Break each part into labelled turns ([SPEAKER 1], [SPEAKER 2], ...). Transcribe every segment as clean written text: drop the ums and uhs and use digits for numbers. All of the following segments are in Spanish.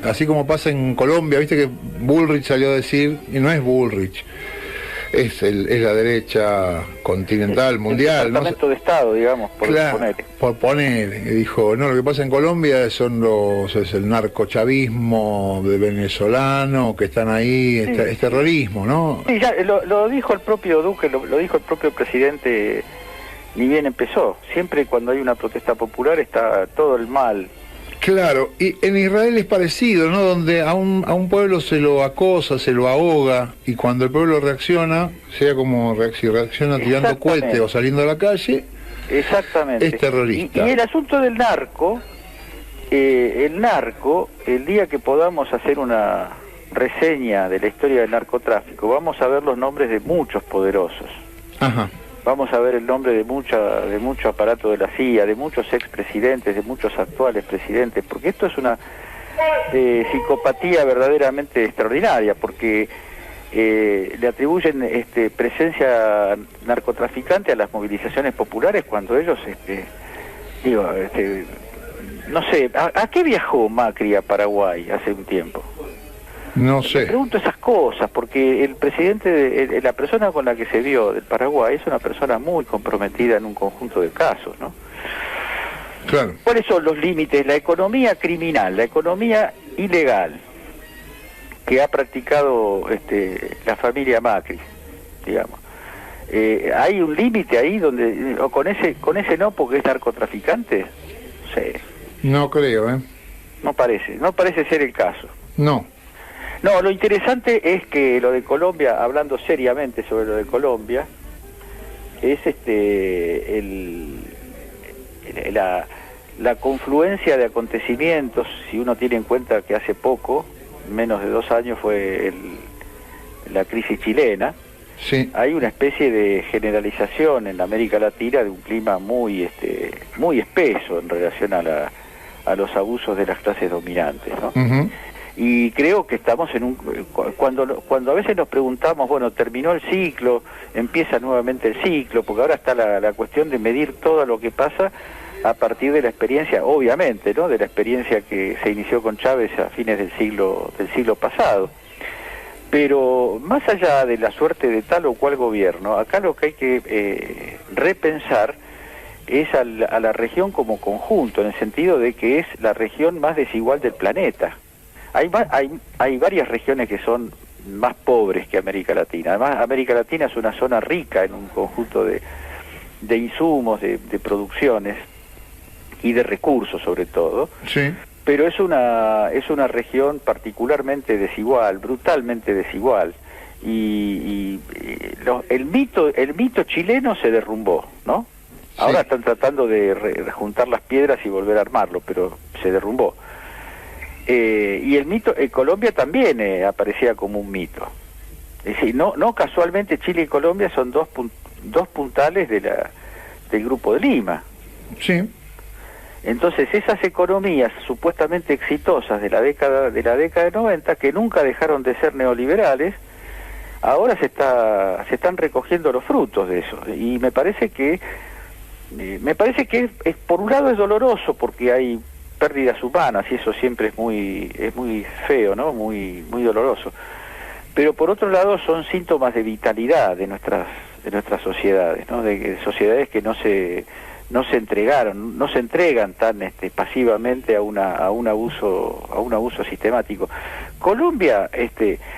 [SPEAKER 1] así como pasa en Colombia, viste que Bullrich salió a decir, y no es Bullrich, es la derecha continental, mundial.
[SPEAKER 2] El Departamento de Estado, digamos,
[SPEAKER 1] por poner. Dijo, no, lo que pasa en Colombia es el narcochavismo de venezolano que están ahí, es terrorismo, ¿no?
[SPEAKER 2] Sí, ya lo dijo el propio Duque, lo dijo el propio presidente, ni bien empezó. Siempre cuando hay una protesta popular está todo el mal.
[SPEAKER 1] Claro, y en Israel es parecido, ¿no? Donde a un pueblo se lo acosa, se lo ahoga, y cuando el pueblo reacciona, sea como si reacciona tirando cohete o saliendo a la calle,
[SPEAKER 2] exactamente,
[SPEAKER 1] es terrorista.
[SPEAKER 2] Y el asunto del narco, el día que podamos hacer una reseña de la historia del narcotráfico, vamos a ver los nombres de muchos poderosos.
[SPEAKER 1] Ajá.
[SPEAKER 2] Vamos a ver el nombre de mucho aparato de la CIA, de muchos expresidentes, de muchos actuales presidentes, porque esto es una psicopatía verdaderamente extraordinaria, porque le atribuyen presencia narcotraficante a las movilizaciones populares cuando ellos, no sé, ¿a qué viajó Macri a Paraguay hace un tiempo?
[SPEAKER 1] No sé.
[SPEAKER 2] Me pregunto esas cosas, porque el presidente, la persona con la que se vio del Paraguay es una persona muy comprometida en un conjunto de casos, ¿no?
[SPEAKER 1] Claro.
[SPEAKER 2] ¿Cuáles son los límites? La economía criminal, la economía ilegal que ha practicado la familia Macri, digamos. ¿Hay un límite ahí donde, o con ese no porque es narcotraficante? Sí.
[SPEAKER 1] No creo,
[SPEAKER 2] No parece ser el caso.
[SPEAKER 1] No.
[SPEAKER 2] No, lo interesante es que lo de Colombia, hablando seriamente sobre lo de Colombia, es la confluencia de acontecimientos, si uno tiene en cuenta que hace poco, menos de 2 años, fue la crisis chilena.
[SPEAKER 1] Sí.
[SPEAKER 2] Hay una especie de generalización en América Latina de un clima muy espeso en relación a los abusos de las clases dominantes, ¿no?
[SPEAKER 1] Uh-huh.
[SPEAKER 2] Y creo que estamos cuando a veces nos preguntamos, bueno, terminó el ciclo, empieza nuevamente el ciclo, porque ahora está la cuestión de medir todo lo que pasa a partir de la experiencia, obviamente, ¿no? De la experiencia que se inició con Chávez a fines del siglo pasado. Pero más allá de la suerte de tal o cual gobierno, acá lo que hay que repensar es a la región como conjunto, en el sentido de que es la región más desigual del planeta. Hay varias regiones que son más pobres que América Latina. Además, América Latina es una zona rica en un conjunto de insumos, de producciones y de recursos sobre todo.
[SPEAKER 1] Sí.
[SPEAKER 2] Pero es una región particularmente desigual, brutalmente desigual. Y el mito chileno se derrumbó, ¿no? Sí. Ahora están tratando de juntar las piedras y volver a armarlo, pero se derrumbó. Y el mito, Colombia también aparecía como un mito. Es decir, no casualmente Chile y Colombia son dos puntales del Grupo de Lima.
[SPEAKER 1] Sí.
[SPEAKER 2] Entonces esas economías supuestamente exitosas de la década de 90, que nunca dejaron de ser neoliberales, ahora se están recogiendo los frutos de eso. Y me parece que es por un lado es doloroso porque hay pérdidas humanas y eso siempre es muy feo, ¿no? Muy doloroso. Pero por otro lado son síntomas de vitalidad de nuestras sociedades, ¿no? De sociedades que no se entregan tan pasivamente a un abuso sistemático. Colombia,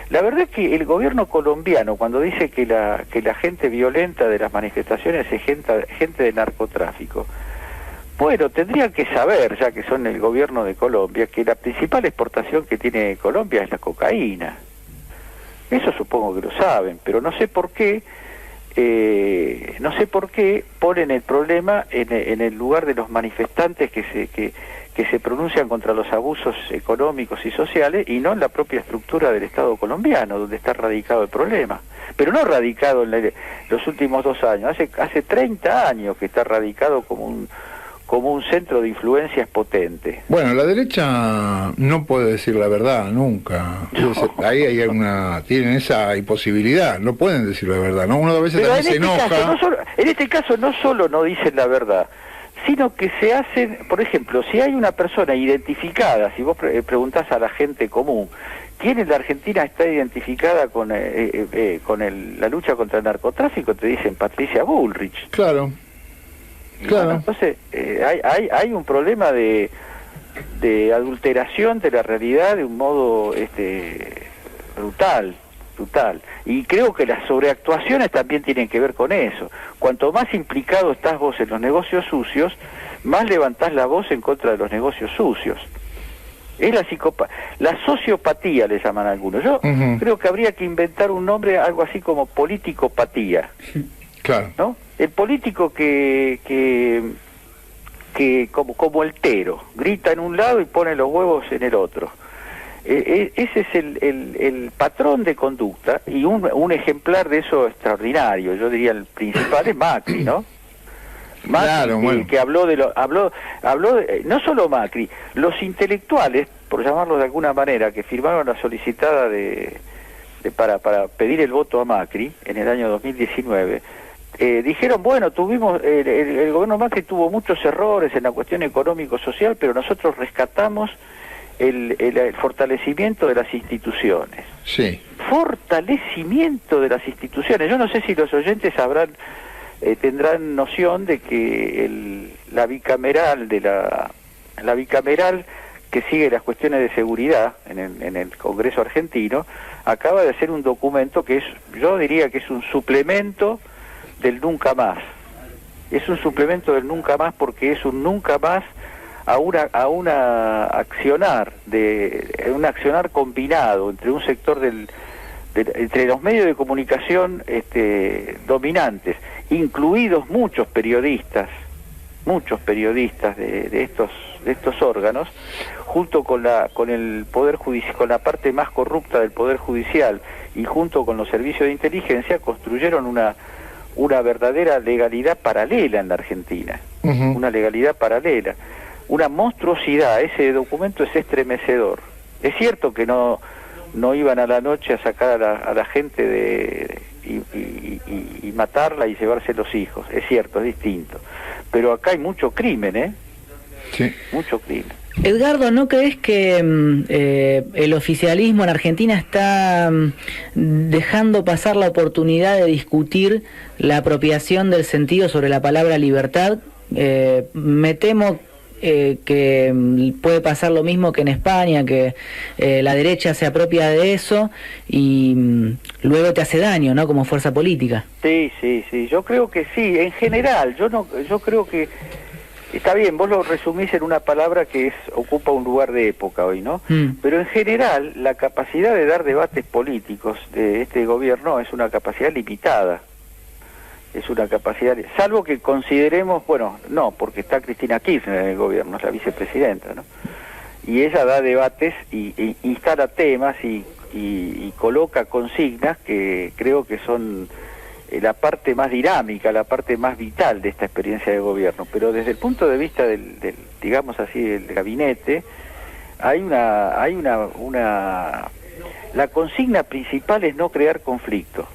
[SPEAKER 2] la verdad es que el gobierno colombiano, cuando dice que la gente violenta de las manifestaciones es gente de narcotráfico, bueno, tendrían que saber, ya que son el gobierno de Colombia, que la principal exportación que tiene Colombia es la cocaína. Eso supongo que lo saben, pero no sé por qué ponen el problema en el lugar de los manifestantes que se pronuncian contra los abusos económicos y sociales y no en la propia estructura del Estado colombiano, donde está radicado el problema. Pero no radicado en los últimos 2 años, hace 30 años que está radicado como un centro de influencias potente.
[SPEAKER 1] Bueno, la derecha no puede decir la verdad nunca. No. Ahí tienen esa imposibilidad, no pueden decir la verdad, ¿no? Uno a veces también se enoja.
[SPEAKER 2] En este caso no solo no dicen la verdad, sino que se hacen, por ejemplo, si hay una persona identificada, si vos preguntás a la gente común, ¿quién en la Argentina está identificada con la lucha contra el narcotráfico? Te dicen Patricia Bullrich.
[SPEAKER 1] Claro, claro.
[SPEAKER 2] Bueno, entonces, hay un problema de adulteración de la realidad de un modo brutal. Y creo que las sobreactuaciones también tienen que ver con eso. Cuanto más implicado estás vos en los negocios sucios, más levantás la voz en contra de los negocios sucios. Es la sociopatía, le llaman algunos. Yo creo que habría que inventar un nombre, algo así como politicopatía.
[SPEAKER 1] Claro. ¿No?
[SPEAKER 2] El político que como el tero, grita en un lado y pone los huevos en el otro. Ese es el patrón de conducta, y un ejemplar de eso extraordinario, yo diría el principal es Macri, ¿no? Macri,
[SPEAKER 1] claro, bueno.
[SPEAKER 2] Que habló no solo Macri, los intelectuales, por llamarlos de alguna manera, que firmaron la solicitada para pedir el voto a Macri en el año 2019, dijeron, bueno, el gobierno Macri tuvo muchos errores en la cuestión económico-social, pero nosotros rescatamos el fortalecimiento de las instituciones.
[SPEAKER 1] Sí.
[SPEAKER 2] Fortalecimiento de las instituciones. Yo no sé si los oyentes tendrán noción de que la bicameral la bicameral que sigue las cuestiones de seguridad en el Congreso argentino acaba de hacer un documento que yo diría que es un suplemento del nunca más. Es un suplemento del nunca más porque es un nunca más a un accionar combinado entre un sector entre los medios de comunicación dominantes, incluidos muchos periodistas de estos órganos, junto con el poder judicial, con la parte más corrupta del poder judicial y junto con los servicios de inteligencia, construyeron una verdadera legalidad paralela en la Argentina. Una legalidad paralela, una monstruosidad. Ese documento es estremecedor. Es cierto que no iban a la noche a sacar a la gente y matarla y llevarse los hijos, es cierto, es distinto, pero acá hay mucho crimen,
[SPEAKER 1] sí.
[SPEAKER 2] Mucho crimen.
[SPEAKER 3] Edgardo, ¿no crees que el oficialismo en Argentina está dejando pasar la oportunidad de discutir la apropiación del sentido sobre la palabra libertad? Me temo que puede pasar lo mismo que en España, que la derecha se apropia de eso y luego te hace daño, ¿no? Como fuerza política. Sí,
[SPEAKER 2] yo creo que sí, en general, yo creo que está bien, vos lo resumís en una palabra que ocupa un lugar de época hoy, ¿no? Pero en general, la capacidad de dar debates políticos de este gobierno es una capacidad limitada. Es una capacidad, salvo que consideremos, bueno, no, porque está Cristina Kirchner en el gobierno, es la vicepresidenta, ¿no? Y ella da debates y instala temas y coloca consignas que creo que son la parte más dinámica, la parte más vital de esta experiencia de gobierno. Pero desde el punto de vista del digamos así, del gabinete, la consigna principal es no crear conflicto.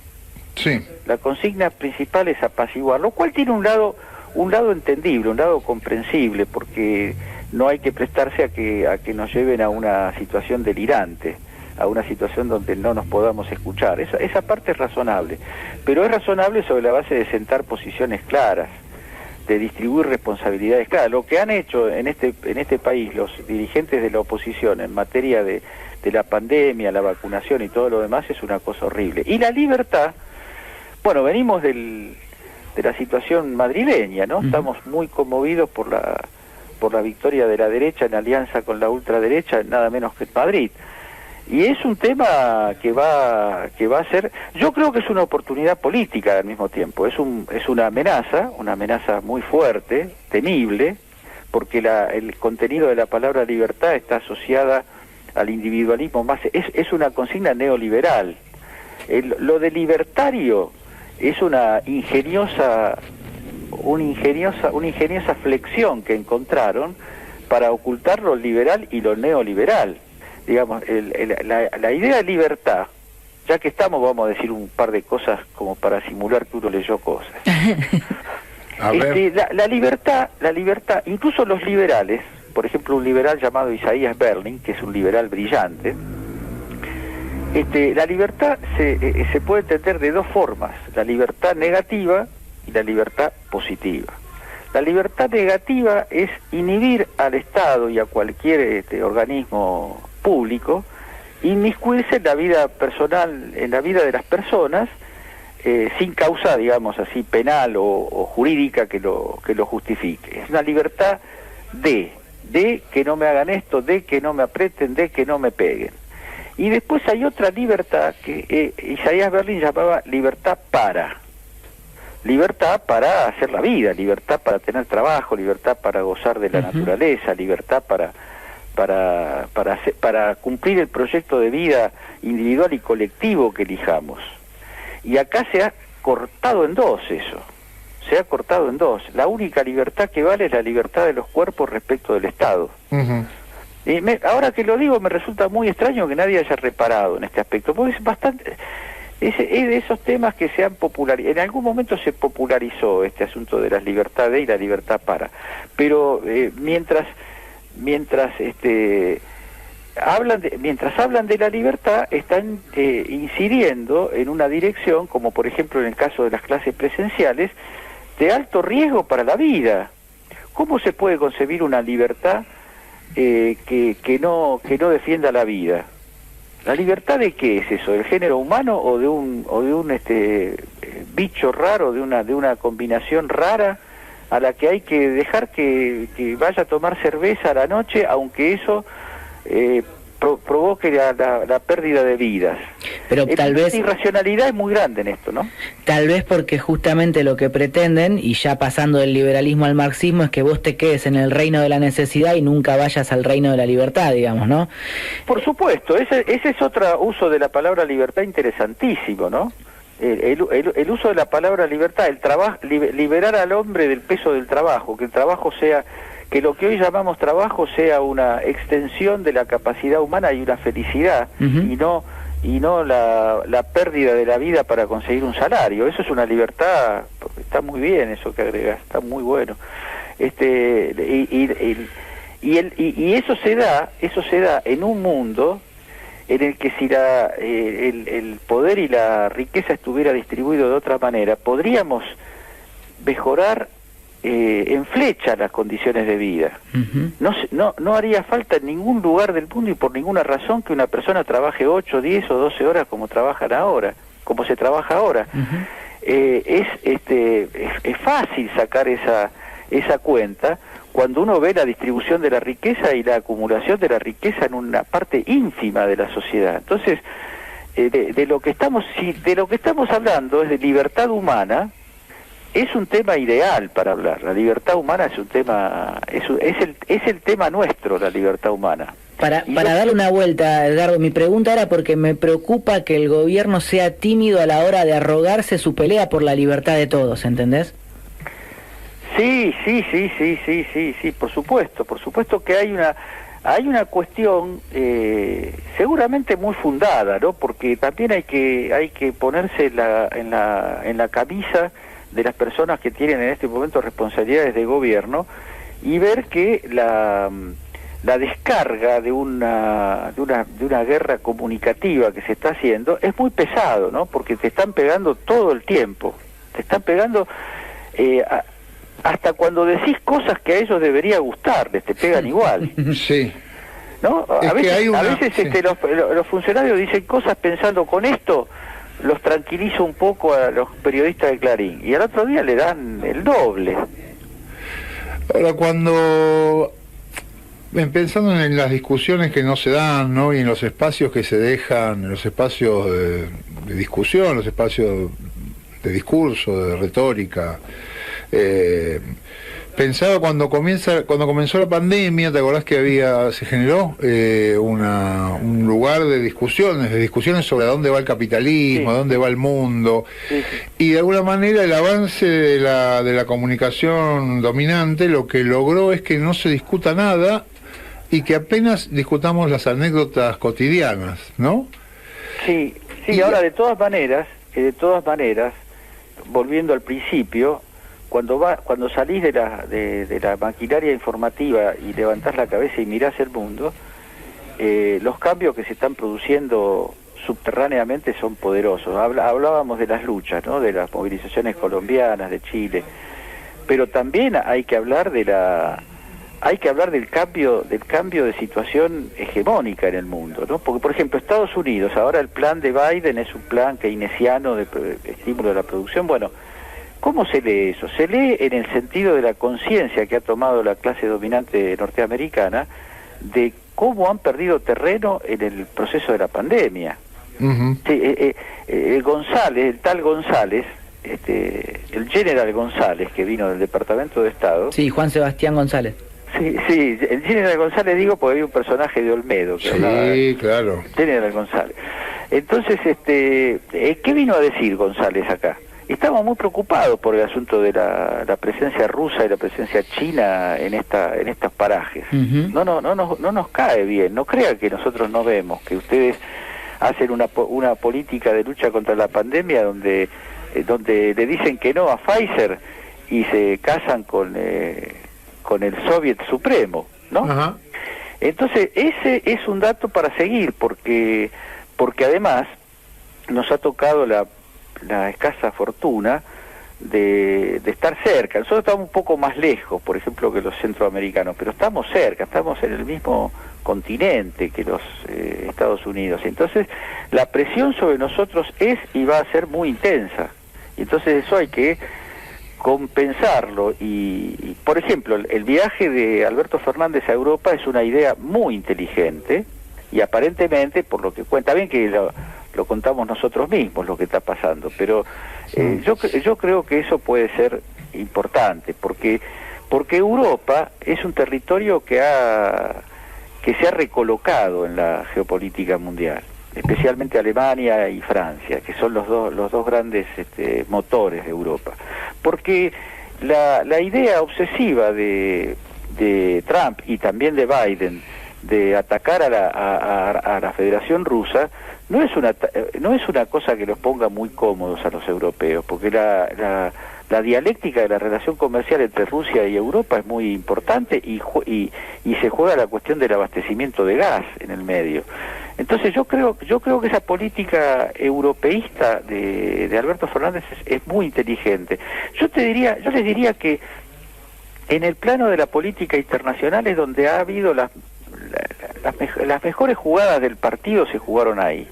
[SPEAKER 1] Sí.
[SPEAKER 2] La consigna principal es apaciguar, lo cual tiene un lado entendible, un lado comprensible, porque no hay que prestarse a que nos lleven a una situación delirante, a una situación donde no nos podamos escuchar. Esa parte es razonable, pero es razonable sobre la base de sentar posiciones claras, de distribuir responsabilidades claras. Lo que han hecho en este país los dirigentes de la oposición en materia de la pandemia, la vacunación y todo lo demás es una cosa horrible. Y la libertad, bueno, venimos de la situación madrileña, ¿no? Estamos muy conmovidos por la victoria de la derecha en alianza con la ultraderecha, nada menos que en Madrid. Y es un tema que va a ser, yo creo que es una oportunidad política al mismo tiempo, es una amenaza muy fuerte, temible, porque el contenido de la palabra libertad está asociada al individualismo más, es una consigna neoliberal. Lo de libertario es una ingeniosa flexión que encontraron para ocultar lo liberal y lo neoliberal. Digamos, la idea de libertad, ya que estamos, vamos a decir un par de cosas como para simular que uno leyó cosas.
[SPEAKER 1] A ver.
[SPEAKER 2] La libertad, incluso los liberales, por ejemplo un liberal llamado Isaías Berlin, que es un liberal brillante, la libertad se puede entender de dos formas, la libertad negativa y la libertad positiva. La libertad negativa es inhibir al Estado y a cualquier organismo público, inmiscuirse en la vida personal, en la vida de las personas, sin causa, digamos así, penal o jurídica que lo justifique. Es una libertad de que no me hagan esto, de que no me aprieten, de que no me peguen. Y después hay otra libertad que Isaías Berlin llamaba libertad para hacer la vida, libertad para tener trabajo, libertad para gozar de la naturaleza, libertad para cumplir el proyecto de vida individual y colectivo que elijamos. Y acá se ha cortado en dos eso, se ha cortado en dos. La única libertad que vale es la libertad de los cuerpos respecto del Estado. Y ahora que lo digo me resulta muy extraño que nadie haya reparado en este aspecto, porque es bastante... Es de esos temas que se han popularizado. En algún momento se popularizó este asunto de las libertades y la libertad para. Pero mientras hablan de la libertad, están incidiendo en una dirección, como por ejemplo en el caso de las clases presenciales, de alto riesgo para la vida. ¿Cómo se puede concebir una libertad que no defienda la vida? ¿La libertad de qué es eso? ¿Del género humano o de un bicho raro, de una combinación rara a la que hay que dejar que vaya a tomar cerveza a la noche, aunque eso provoque la pérdida de vidas?
[SPEAKER 3] Pero tal vez...
[SPEAKER 2] La irracionalidad es muy grande en esto, ¿no?
[SPEAKER 3] Tal vez porque justamente lo que pretenden, y ya pasando del liberalismo al marxismo, es que vos te quedes en el reino de la necesidad y nunca vayas al reino de la libertad, digamos, ¿no?
[SPEAKER 2] Por supuesto, ese es otro uso de la palabra libertad interesantísimo, ¿no? El uso de la palabra libertad, liberar al hombre del peso del trabajo, que el trabajo sea... que lo que hoy llamamos trabajo sea una extensión de la capacidad humana y una felicidad, y no la pérdida de la vida para conseguir un salario. Eso es una libertad, está muy bien eso que agregas, está muy bueno. Y eso se da en un mundo en el que si el poder y la riqueza estuviera distribuido de otra manera, podríamos mejorar en flecha las condiciones de vida. No haría falta en ningún lugar del mundo y por ninguna razón que una persona trabaje 8, 10 o 12 horas como trabajan ahora, como se trabaja ahora. Es fácil sacar esa cuenta cuando uno ve la distribución de la riqueza y la acumulación de la riqueza en una parte ínfima de la sociedad. Entonces, de lo que estamos hablando es de libertad humana. Es un tema ideal para hablar. La libertad humana es un tema, es el tema nuestro, la libertad humana. Para
[SPEAKER 3] darle una vuelta, Edgardo, mi pregunta era porque me preocupa que el gobierno sea tímido a la hora de arrogarse su pelea por la libertad de todos, ¿entendés?
[SPEAKER 2] Sí, por supuesto que hay una cuestión seguramente muy fundada, ¿no? Porque también hay que ponerse en la camisa de las personas que tienen en este momento responsabilidades de gobierno y ver que la descarga de una guerra comunicativa que se está haciendo es muy pesado, ¿no? Porque te están pegando todo el tiempo, te están pegando hasta cuando decís cosas que a ellos debería gustarles, te pegan igual.
[SPEAKER 1] Sí.
[SPEAKER 2] ¿No? A veces los funcionarios dicen cosas pensando con esto los tranquilizo un poco a los periodistas de Clarín y al otro día le dan el doble.
[SPEAKER 1] Ahora, cuando pensando en las discusiones que no se dan, ¿no? Y en los espacios que se dejan, en los espacios de discusión, los espacios de discurso, de retórica, pensaba cuando comenzó la pandemia, ¿te acordás que se generó un lugar de discusiones sobre a dónde va el capitalismo, a dónde va el mundo? Y de alguna manera el avance de la comunicación dominante lo que logró es que no se discuta nada y que apenas discutamos las anécdotas cotidianas, ¿no?
[SPEAKER 2] Sí, ahora de todas maneras, volviendo al principio, cuando salís de la maquinaria informativa y levantás la cabeza y mirás el mundo, los cambios que se están produciendo subterráneamente son poderosos. Hablábamos de las luchas, ¿no? De las movilizaciones colombianas, de Chile, pero también hay que hablar del cambio de situación hegemónica en el mundo, ¿no? Porque, por ejemplo, Estados Unidos, ahora el plan de Biden es un plan keynesiano de estímulo de la producción. Bueno, ¿cómo se lee eso? Se lee en el sentido de la conciencia que ha tomado la clase dominante norteamericana de cómo han perdido terreno en el proceso de la pandemia.
[SPEAKER 1] Uh-huh.
[SPEAKER 2] Sí, el tal González, el general González, que vino del Departamento de Estado.
[SPEAKER 3] Sí, Juan Sebastián González.
[SPEAKER 2] Sí, el general González digo porque había un personaje de Olmedo que hablaba,
[SPEAKER 1] claro.
[SPEAKER 2] General González. Entonces, ¿qué vino a decir González acá? Estamos muy preocupados por el asunto de la presencia rusa y la presencia china en estos parajes.
[SPEAKER 3] Uh-huh.
[SPEAKER 2] No nos cae bien. No crean que nosotros no vemos que ustedes hacen una política de lucha contra la pandemia donde le dicen que no a Pfizer y se casan con el Soviet Supremo, ¿no?
[SPEAKER 1] Ajá.
[SPEAKER 2] Entonces ese es un dato para seguir, porque además nos ha tocado la escasa fortuna de estar cerca. Nosotros estamos un poco más lejos, por ejemplo, que los centroamericanos, pero estamos cerca, estamos en el mismo continente que los Estados Unidos. Entonces la presión sobre nosotros es y va a ser muy intensa. Y entonces eso hay que compensarlo y por ejemplo, el viaje de Alberto Fernández a Europa es una idea muy inteligente y aparentemente, por lo que cuenta, bien que lo contamos nosotros mismos lo que está pasando, pero yo creo que eso puede ser importante, porque Europa es un territorio que se ha recolocado en la geopolítica mundial, especialmente Alemania y Francia, que son los dos grandes motores de Europa, porque la idea obsesiva de Trump y también de Biden de atacar a la Federación Rusa no es una cosa que los ponga muy cómodos a los europeos, porque la dialéctica de la relación comercial entre Rusia y Europa es muy importante y se juega la cuestión del abastecimiento de gas en el medio. Entonces yo creo que esa política europeísta de Alberto Fernández es muy inteligente. Yo les diría que en el plano de la política internacional es donde ha habido las mejores jugadas del partido se jugaron ahí.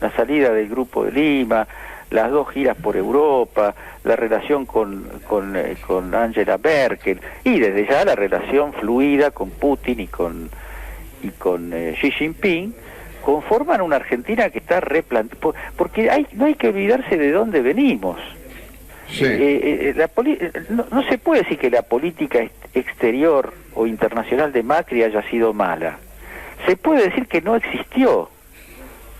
[SPEAKER 2] La salida del Grupo de Lima, las 2 giras por Europa, la relación con Angela Merkel y desde ya la relación fluida con Putin y con Xi Jinping conforman una Argentina que está replanteada, porque no hay que olvidarse de dónde venimos.
[SPEAKER 1] Sí.
[SPEAKER 2] No se puede decir que la política exterior o internacional de Macri haya sido mala. Se puede decir que no existió.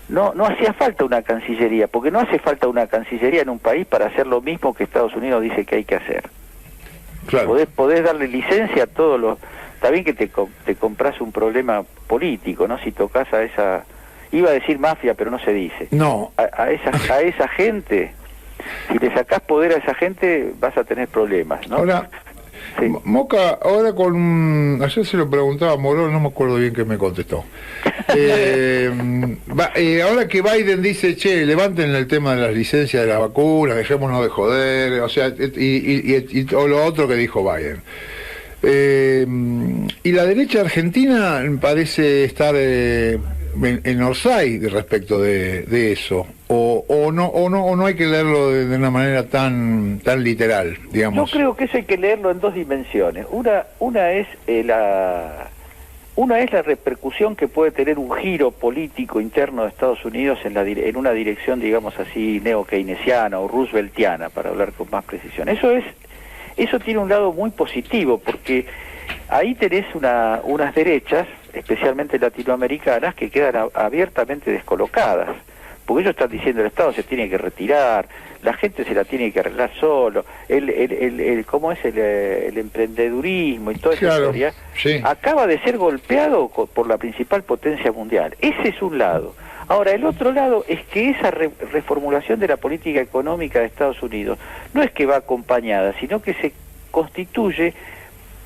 [SPEAKER 2] No hacía falta una cancillería, porque no hace falta una cancillería en un país para hacer lo mismo que Estados Unidos dice que hay que hacer.
[SPEAKER 1] Claro.
[SPEAKER 2] Podés darle licencia a todos los... Está bien que te compras un problema político, ¿no? Si tocas a esa... Iba a decir mafia, pero no se dice.
[SPEAKER 1] No.
[SPEAKER 2] A esa gente, si le sacás poder a esa gente, vas a tener problemas, ¿no?
[SPEAKER 1] Ahora, sí. Moca, ahora ayer se lo preguntaba a Morón, no me acuerdo bien qué me contestó. Ahora que Biden dice, che, levanten el tema de las licencias de las vacunas, dejémonos de joder, o sea, o lo otro que dijo Biden. Y la derecha argentina parece estar en offside respecto de eso, o no hay que leerlo de una manera tan literal, digamos.
[SPEAKER 2] Yo creo que eso hay que leerlo en 2 dimensiones. Una es la repercusión que puede tener un giro político interno de Estados Unidos en una dirección, digamos así, neo-keynesiana o rooseveltiana, para hablar con más precisión. Eso tiene un lado muy positivo, porque ahí tenés unas derechas, especialmente latinoamericanas, que quedan abiertamente descolocadas, porque ellos están diciendo el Estado se tiene que retirar, la gente se la tiene que arreglar solo, ¿cómo es el emprendedurismo y toda esa historia?
[SPEAKER 1] Sí.
[SPEAKER 2] Acaba de ser golpeado por la principal potencia mundial. Ese es un lado. Ahora, el otro lado es que esa reformulación de la política económica de Estados Unidos no es que va acompañada, sino que constituye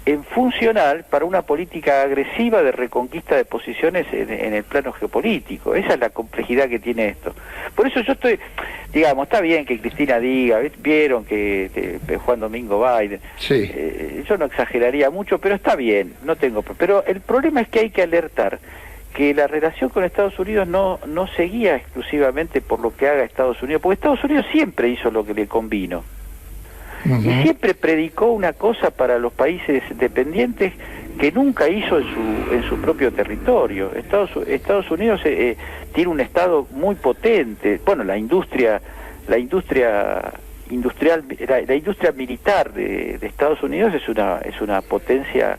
[SPEAKER 2] en funcional para una política agresiva de reconquista de posiciones en el plano geopolítico. Esa es la complejidad que tiene esto. Por eso yo estoy, digamos, está bien que Cristina diga, vieron que Juan Domingo Biden,
[SPEAKER 1] sí.
[SPEAKER 2] Yo no exageraría mucho, pero está bien, no tengo, pero el problema es que hay que alertar que la relación con Estados Unidos no se guía exclusivamente por lo que haga Estados Unidos, porque Estados Unidos siempre hizo lo que le convino. Y siempre predicó una cosa para los países dependientes que nunca hizo en su propio territorio. Estados Unidos tiene un Estado muy potente. Bueno, la industria militar de Estados Unidos es una potencia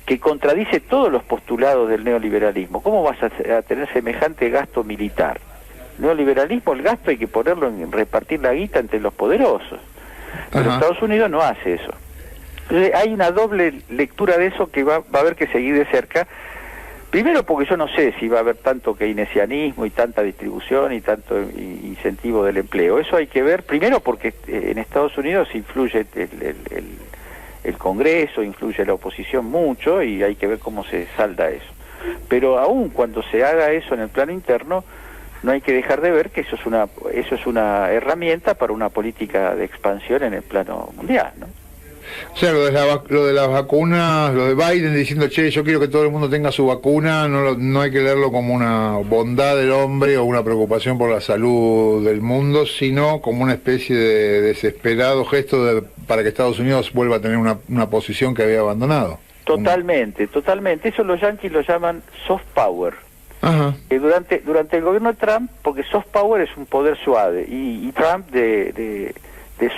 [SPEAKER 2] que contradice todos los postulados del neoliberalismo. ¿Cómo vas a tener semejante gasto militar? Neoliberalismo, el gasto hay que ponerlo en repartir la guita entre los poderosos. Pero
[SPEAKER 1] Ajá.
[SPEAKER 2] Estados Unidos no hace eso. Entonces hay una doble lectura de eso que va a haber que seguir de cerca. Primero porque yo no sé si va a haber tanto keynesianismo y tanta distribución y tanto incentivo del empleo. Eso hay que ver, primero porque en Estados Unidos influye el Congreso, influye la oposición mucho y hay que ver cómo se salda eso. Pero aún cuando se haga eso en el plano interno, no hay que dejar de ver que eso es una herramienta para una política de expansión en el plano mundial, ¿no?
[SPEAKER 1] O sea, lo de las vacunas, lo de Biden diciendo, che, yo quiero que todo el mundo tenga su vacuna, no hay que leerlo como una bondad del hombre o una preocupación por la salud del mundo, sino como una especie de desesperado gesto para que Estados Unidos vuelva a tener una posición que había abandonado.
[SPEAKER 2] Totalmente. Eso los yanquis lo llaman soft power.
[SPEAKER 1] Ajá.
[SPEAKER 2] Durante el gobierno de Trump, porque soft power es un poder suave, y Trump de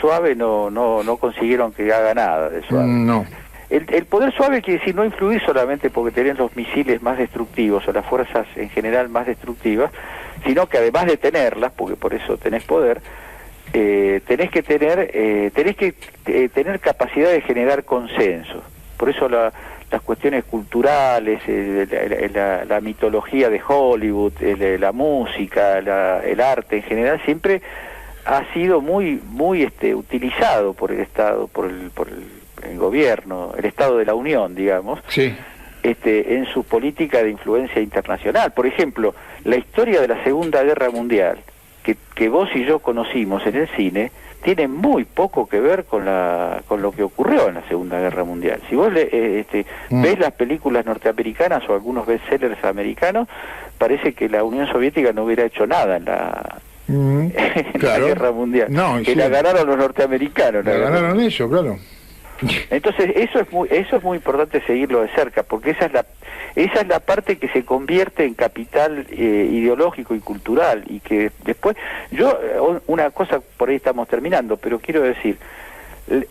[SPEAKER 2] suave no consiguieron que haga nada de suave.
[SPEAKER 1] No.
[SPEAKER 2] El poder suave quiere decir no influir solamente porque tenés los misiles más destructivos o las fuerzas en general más destructivas, sino que además de tenerlas, porque por eso tenés poder, tenés que tener capacidad de generar consenso. Por eso las cuestiones culturales, la mitología de Hollywood, la música, el arte en general, siempre ha sido muy utilizado por el Estado, por el gobierno, el Estado de la Unión, digamos,
[SPEAKER 1] Sí.
[SPEAKER 2] En su política de influencia internacional. Por ejemplo, la historia de la Segunda Guerra Mundial, que vos y yo conocimos en el cine, tiene muy poco que ver con lo que ocurrió en la Segunda Guerra Mundial. Si vos ves las películas norteamericanas o algunos bestsellers americanos, parece que la Unión Soviética no hubiera hecho nada en la
[SPEAKER 1] Claro.
[SPEAKER 2] Guerra Mundial.
[SPEAKER 1] No,
[SPEAKER 2] que
[SPEAKER 1] sí.
[SPEAKER 2] la ganaron los norteamericanos.
[SPEAKER 1] La ganaron ellos, claro.
[SPEAKER 2] Entonces eso es muy importante seguirlo de cerca, porque esa es la parte que se convierte en capital ideológico y cultural, y que después una cosa, por ahí estamos terminando, pero quiero decir,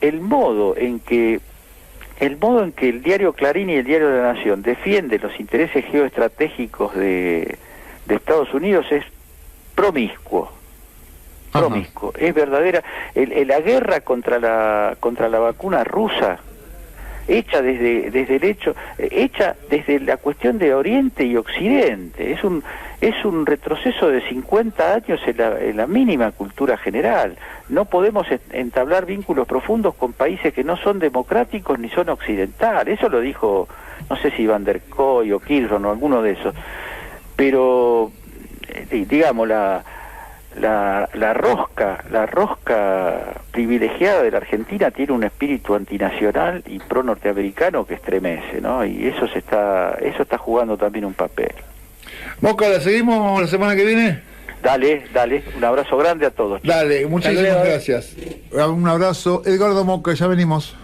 [SPEAKER 2] el modo en que el diario Clarín y el diario de la Nación defienden los intereses geoestratégicos de Estados Unidos es promiscuo. Es verdadera. La guerra contra la vacuna rusa, hecha desde la cuestión de Oriente y Occidente, es un retroceso de 50 años en la mínima cultura general. No podemos entablar vínculos profundos con países que no son democráticos ni son occidentales. Eso lo dijo, no sé si Van der Koy o Kirchner o alguno de esos. Pero digamos, la rosca privilegiada de la Argentina tiene un espíritu antinacional y pro norteamericano que estremece, ¿no? Y eso está jugando también un papel.
[SPEAKER 1] Mosca, ¿la seguimos la semana que viene?
[SPEAKER 2] Dale, un abrazo grande a todos.
[SPEAKER 1] Dale, muchísimas gracias. Un abrazo. Edgardo Mosca, ya venimos.